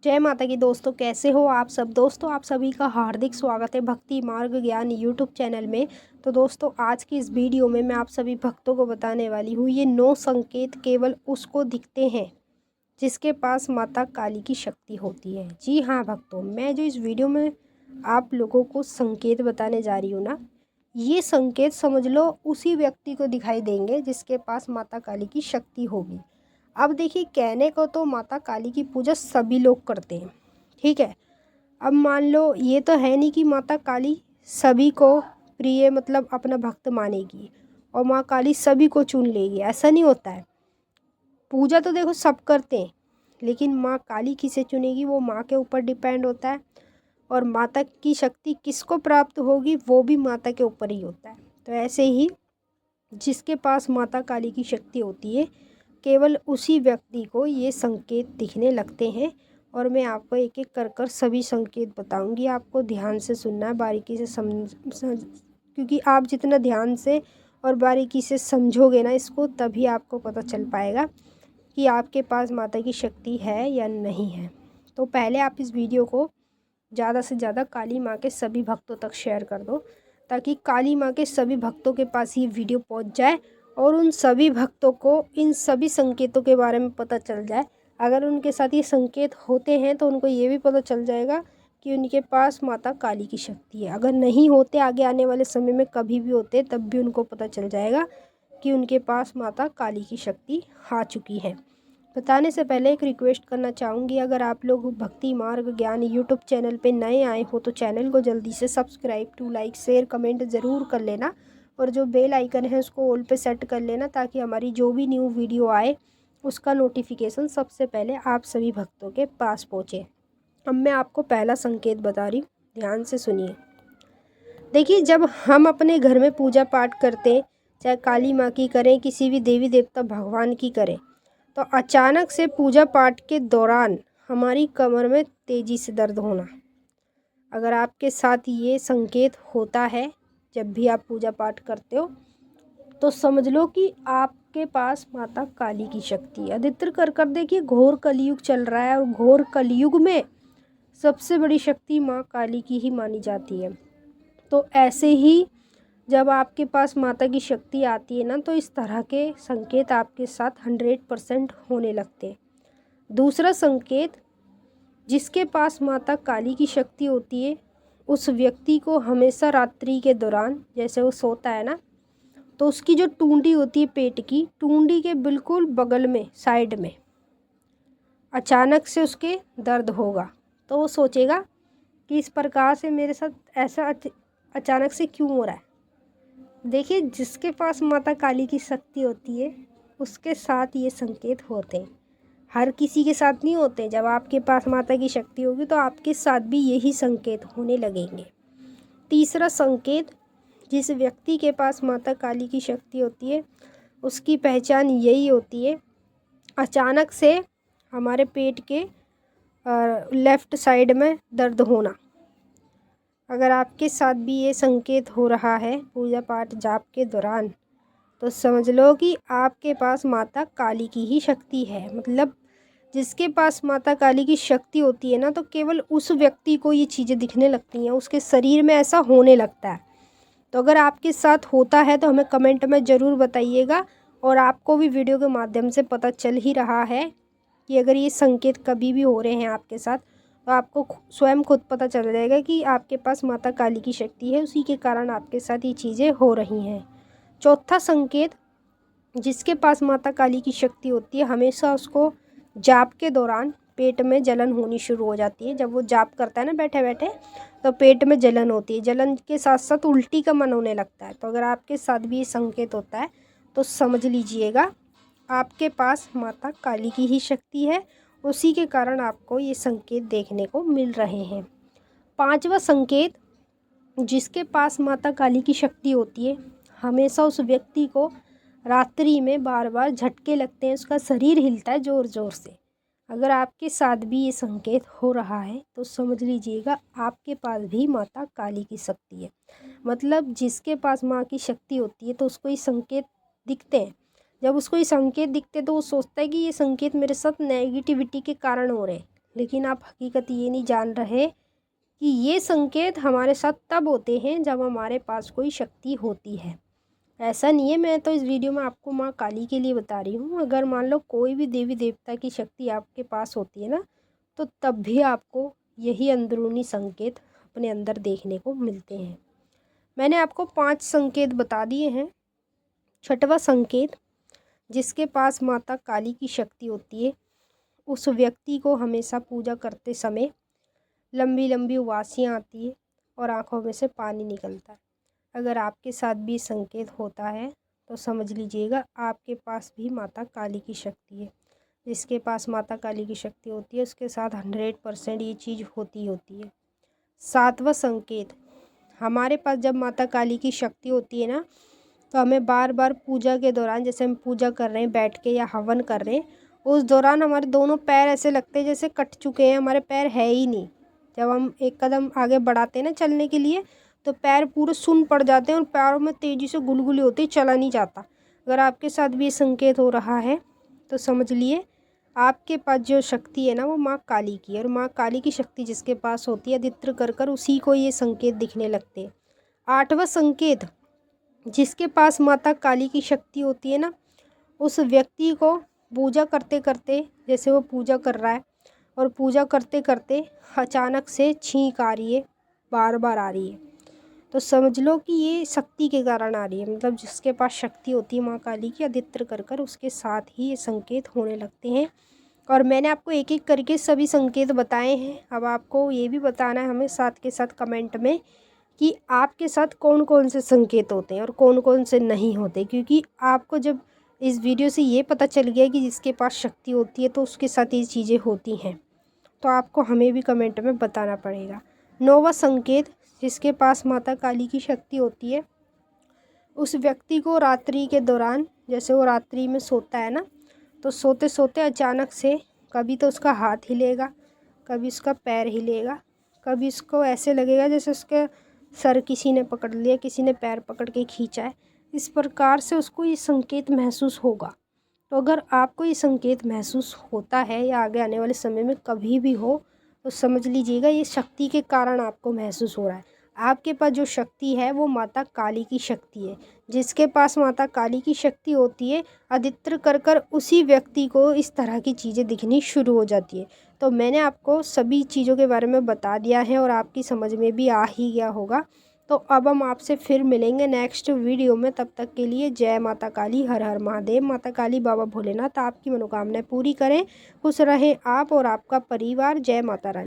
जय माता की दोस्तों, कैसे हो आप सब। दोस्तों आप सभी का हार्दिक स्वागत है भक्ति मार्ग ज्ञान यूट्यूब चैनल में। तो दोस्तों आज की इस वीडियो में मैं आप सभी भक्तों को बताने वाली हूँ ये 9 संकेत केवल उसको दिखते हैं जिसके पास माता काली की शक्ति होती है। जी हाँ भक्तों, मैं जो इस वीडियो में आप लोगों को संकेत बताने जा रही हूँ ना, ये संकेत समझ लो उसी व्यक्ति को दिखाई देंगे जिसके पास माता काली की शक्ति होगी। अब देखिए, कहने को तो माता काली की पूजा सभी लोग करते हैं, ठीक है। अब मान लो ये तो है नहीं कि माता काली सभी को प्रिय मतलब अपना भक्त मानेगी और माँ काली सभी को चुन लेगी, ऐसा नहीं होता है। पूजा तो देखो सब करते हैं, लेकिन माँ काली किसे चुनेगी वो माँ के ऊपर डिपेंड होता है, और माता की शक्ति किसको प्राप्त होगी वो भी माता के ऊपर ही होता है। तो ऐसे ही जिसके पास माता काली की शक्ति होती है केवल उसी व्यक्ति को ये संकेत दिखने लगते हैं। और मैं आपको एक एक कर सभी संकेत बताऊंगी, आपको ध्यान से सुनना है, बारीकी से क्योंकि आप जितना ध्यान से और बारीकी से समझोगे ना इसको, तभी आपको पता चल पाएगा कि आपके पास माता की शक्ति है या नहीं है। तो पहले आप इस वीडियो को ज़्यादा से ज़्यादा काली माँ के सभी भक्तों तक शेयर कर दो, ताकि काली माँ के सभी भक्तों के पास ये वीडियो पहुँच जाए और उन सभी भक्तों को इन सभी संकेतों के बारे में पता चल जाए। अगर उनके साथ ये संकेत होते हैं तो उनको ये भी पता चल जाएगा कि उनके पास माता काली की शक्ति है। अगर नहीं होते, आगे आने वाले समय में कभी भी होते, तब भी उनको पता चल जाएगा कि उनके पास माता काली की शक्ति आ चुकी है। बताने से पहले एक रिक्वेस्ट करना चाहूँगी, अगर आप लोग भक्ति मार्ग ज्ञान यूट्यूब चैनल पे नए आए हो तो चैनल को जल्दी से subscribe to like share comment ज़रूर कर लेना, और जो बेल आइकन है उसको ऑल पे सेट कर लेना, ताकि हमारी जो भी न्यू वीडियो आए उसका नोटिफिकेशन सबसे पहले आप सभी भक्तों के पास पहुँचे। अब मैं आपको पहला संकेत बता रही हूँ, ध्यान से सुनिए। देखिए, जब हम अपने घर में पूजा पाठ करते, चाहे काली माँ की करें, किसी भी देवी देवता भगवान की करें, तो अचानक से पूजा पाठ के दौरान हमारी कमर में तेज़ी से दर्द होना, अगर आपके साथ ये संकेत होता है जब भी आप पूजा पाठ करते हो, तो समझ लो कि आपके पास माता काली की शक्ति है। अधिकतर कर देखिए, घोर कलयुग चल रहा है और घोर कलयुग में सबसे बड़ी शक्ति माँ काली की ही मानी जाती है। तो ऐसे ही जब आपके पास माता की शक्ति आती है ना, तो इस तरह के संकेत आपके साथ 100% होने लगते हैं। दूसरा संकेत, जिसके पास माता काली की शक्ति होती है उस व्यक्ति को हमेशा रात्रि के दौरान, जैसे वो सोता है ना, तो उसकी जो टूंडी होती है पेट की, टूंडी के बिल्कुल बगल में साइड में अचानक से उसके दर्द होगा। तो वो सोचेगा कि इस प्रकार से मेरे साथ ऐसा अचानक से क्यों हो रहा है। देखिए, जिसके पास माता काली की शक्ति होती है उसके साथ ये संकेत होते हैं, हर किसी के साथ नहीं होते। जब आपके पास माता की शक्ति होगी तो आपके साथ भी यही संकेत होने लगेंगे। तीसरा संकेत, जिस व्यक्ति के पास माता काली की शक्ति होती है उसकी पहचान यही होती है, अचानक से हमारे पेट के लेफ़्ट साइड में दर्द होना। अगर आपके साथ भी ये संकेत हो रहा है पूजा पाठ जाप के दौरान, तो समझ लो कि आपके पास माता काली की ही शक्ति है। मतलब जिसके पास माता काली की शक्ति होती है ना, तो केवल उस व्यक्ति को ये चीज़ें दिखने लगती हैं, उसके शरीर में ऐसा होने लगता है। तो अगर आपके साथ होता है तो हमें कमेंट में ज़रूर बताइएगा, और आपको भी वीडियो के माध्यम से पता चल ही रहा है कि अगर ये संकेत कभी भी हो रहे हैं आपके साथ, तो आपको स्वयं खुद पता चल जाएगा कि आपके पास माता काली की शक्ति है, उसी के कारण आपके साथ ये चीज़ें हो रही हैं। चौथा संकेत, जिसके पास माता काली की शक्ति होती है हमेशा उसको जाप के दौरान पेट में जलन होनी शुरू हो जाती है। जब वो जाप करता है ना बैठे बैठे, तो पेट में जलन होती है, जलन के साथ साथ उल्टी का मन होने लगता है। तो अगर आपके साथ भी ये संकेत होता है तो समझ लीजिएगा आपके पास माता काली की ही शक्ति है, उसी के कारण आपको ये संकेत देखने को मिल रहे हैं। पांचवा संकेत, जिसके पास माता काली की शक्ति होती है हमेशा उस व्यक्ति को रात्रि में बार बार झटके लगते हैं, उसका शरीर हिलता है ज़ोर ज़ोर से। अगर आपके साथ भी ये संकेत हो रहा है तो समझ लीजिएगा आपके पास भी माता काली की शक्ति है। मतलब जिसके पास माँ की शक्ति होती है तो उसको ये संकेत दिखते हैं। जब उसको ये संकेत दिखते तो वो सोचता है कि ये संकेत मेरे साथ नेगेटिविटी के कारण हो रहे हैं, लेकिन आप हकीकत ये नहीं जान रहे कि ये संकेत हमारे साथ तब होते हैं जब हमारे पास कोई शक्ति होती है। ऐसा नहीं है, मैं तो इस वीडियो में आपको माँ काली के लिए बता रही हूँ। अगर मान लो कोई भी देवी देवता की शक्ति आपके पास होती है ना, तो तब भी आपको यही अंदरूनी संकेत अपने अंदर देखने को मिलते हैं। मैंने आपको 5 संकेत बता दिए हैं। छठवां संकेत, जिसके पास माता काली की शक्ति होती है उस व्यक्ति को हमेशा पूजा करते समय लंबी लंबी उबासियाँ आती है और आँखों में से पानी निकलता है। अगर आपके साथ भी संकेत होता है तो समझ लीजिएगा आपके पास भी माता काली की शक्ति है। जिसके पास माता काली की शक्ति होती है उसके साथ 100% ये चीज़ होती है। 7वां संकेत, हमारे पास जब माता काली की शक्ति होती है ना, तो हमें बार बार पूजा के दौरान, जैसे हम पूजा कर रहे हैं बैठ के या हवन कर रहे हैं, उस दौरान हमारे दोनों पैर ऐसे लगते हैं जैसे कट चुके हैं, हमारे पैर है ही नहीं। जब हम एक कदम आगे बढ़ाते हैं ना चलने के लिए, तो पैर पूरे सुन्न पड़ जाते हैं और पैरों में तेज़ी से गुलगुली होती है, चला नहीं जाता। अगर आपके साथ भी ये संकेत हो रहा है तो समझ लिए आपके पास जो शक्ति है ना वो माँ काली की है। और माँ काली की शक्ति जिसके पास होती है अधित्र कर उसी को ये संकेत दिखने लगते हैं। 8वां संकेत, जिसके पास माता काली की शक्ति होती है ना, उस व्यक्ति को पूजा करते करते, जैसे वो पूजा कर रहा है और पूजा करते करते अचानक से छींक आ रही है, बार बार आ रही है, तो समझ लो कि ये शक्ति के कारण आ रही है। मतलब जिसके पास शक्ति होती है माँ काली की अधित्र कर उसके साथ ही ये संकेत होने लगते हैं। और मैंने आपको एक एक करके सभी संकेत बताए हैं। अब आपको ये भी बताना है हमें साथ के साथ कमेंट में कि आपके साथ कौन कौन से संकेत होते हैं और कौन कौन से नहीं होते। क्योंकि आपको जब इस वीडियो से ये पता चल गया कि जिसके पास शक्ति होती है तो उसके साथ ये चीज़ें होती हैं, तो आपको हमें भी कमेंट में बताना पड़ेगा। 9वां संकेत, जिसके पास माता काली की शक्ति होती है उस व्यक्ति को रात्रि के दौरान, जैसे वो रात्रि में सोता है ना, तो सोते सोते अचानक से कभी तो उसका हाथ हिलेगा, कभी उसका पैर हिलेगा, कभी उसको ऐसे लगेगा जैसे उसके सर किसी ने पकड़ लिया, किसी ने पैर पकड़ के खींचा है। इस प्रकार से उसको ये संकेत महसूस होगा। तो अगर आपको ये संकेत महसूस होता है या आगे आने वाले समय में कभी भी हो, तो समझ लीजिएगा ये शक्ति के कारण आपको महसूस हो रहा है। आपके पास जो शक्ति है वो माता काली की शक्ति है। जिसके पास माता काली की शक्ति होती है अधित्र कर उसी व्यक्ति को इस तरह की चीज़ें दिखनी शुरू हो जाती है। तो मैंने आपको सभी चीज़ों के बारे में बता दिया है और आपकी समझ में भी आ ही गया होगा। तो अब हम आपसे फिर मिलेंगे नेक्स्ट वीडियो में। तब तक के लिए जय माता काली, हर हर महादेव। माता काली बाबा भोलेनाथ आपकी मनोकामनाएं पूरी करें। खुश रहें आप और आपका परिवार। जय माता रानी।